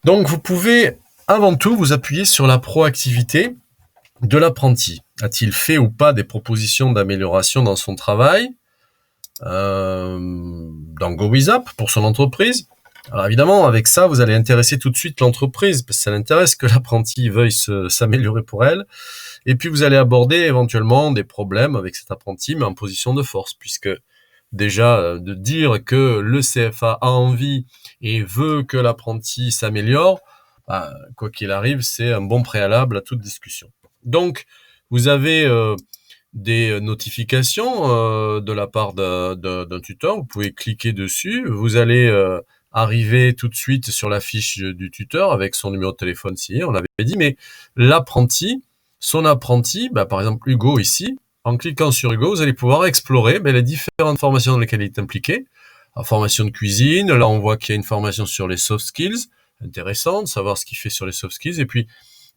Donc, vous pouvez avant tout vous appuyer sur la proactivité de l'apprenti. A-t-il fait ou pas des propositions d'amélioration dans son travail dans GoWizApp pour son entreprise? Alors évidemment, avec ça, vous allez intéresser tout de suite l'entreprise, parce que ça l'intéresse que l'apprenti veuille s'améliorer pour elle. Et puis vous allez aborder éventuellement des problèmes avec cet apprenti, mais en position de force, puisque déjà de dire que le CFA a envie et veut que l'apprenti s'améliore, bah, quoi qu'il arrive, c'est un bon préalable à toute discussion. Donc, vous avez des notifications de la part d'un tuteur. Vous pouvez cliquer dessus. Vous allez arriver tout de suite sur la fiche du tuteur avec son numéro de téléphone, si on l'avait dit. Mais l'apprenti, son apprenti, bah, par exemple Hugo ici, en cliquant sur Hugo, vous allez pouvoir explorer les différentes formations dans lesquelles il est impliqué. La formation de cuisine, là on voit qu'il y a une formation sur les soft skills, intéressant de savoir ce qu'il fait sur les soft skills, et puis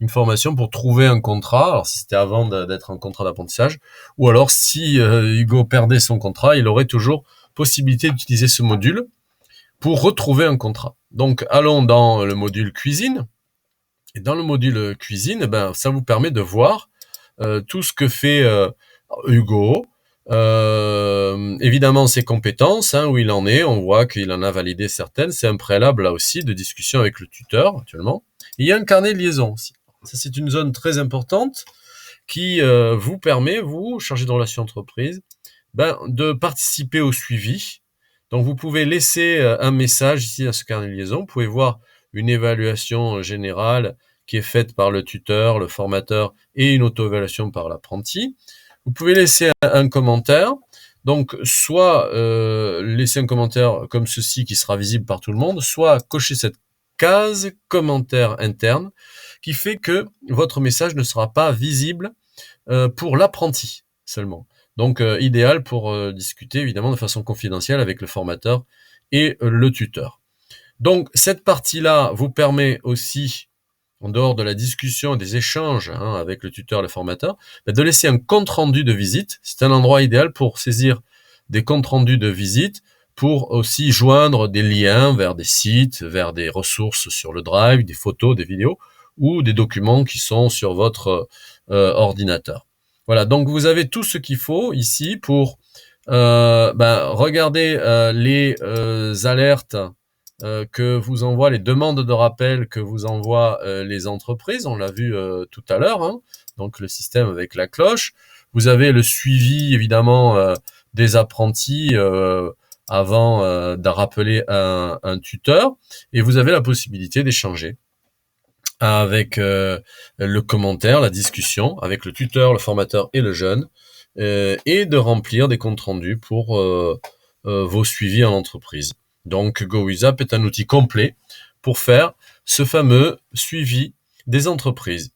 une formation pour trouver un contrat, alors si c'était avant d'être un contrat d'apprentissage, ou alors si Hugo perdait son contrat, il aurait toujours possibilité d'utiliser ce module pour retrouver un contrat. Donc allons dans le module cuisine, et dans le module cuisine, ça vous permet de voir tout ce que fait Hugo, évidemment ses compétences, où il en est, on voit qu'il en a validé certaines, c'est un préalable là aussi de discussion avec le tuteur actuellement. Et il y a un carnet de liaison aussi. Ça c'est une zone très importante qui vous permet, vous, chargé de relations entreprises, de participer au suivi. Donc vous pouvez laisser un message ici à ce carnet de liaison, vous pouvez voir une évaluation générale qui est faite par le tuteur, le formateur et une auto-évaluation par l'apprenti. Vous pouvez laisser un commentaire, donc soit laisser un commentaire comme ceci qui sera visible par tout le monde, soit cocher cette case commentaire interne qui fait que votre message ne sera pas visible pour l'apprenti seulement. Donc idéal pour discuter évidemment de façon confidentielle avec le formateur et le tuteur. Donc cette partie-là vous permet aussi, en dehors de la discussion et des échanges avec le tuteur et le formateur, de laisser un compte-rendu de visite. C'est un endroit idéal pour saisir des comptes-rendus de visite, pour aussi joindre des liens vers des sites, vers des ressources sur le Drive, des photos, des vidéos, ou des documents qui sont sur votre ordinateur. Voilà, donc vous avez tout ce qu'il faut ici pour regarder les alertes que vous envoient, les demandes de rappel que vous envoient les entreprises. On l'a vu tout à l'heure, donc le système avec la cloche. Vous avez le suivi évidemment des apprentis avant de rappeler un tuteur, et vous avez la possibilité d'échanger avec le commentaire, la discussion, avec le tuteur, le formateur et le jeune, et de remplir des comptes rendus pour vos suivis en entreprise. Donc GoWizApp est un outil complet pour faire ce fameux suivi des entreprises.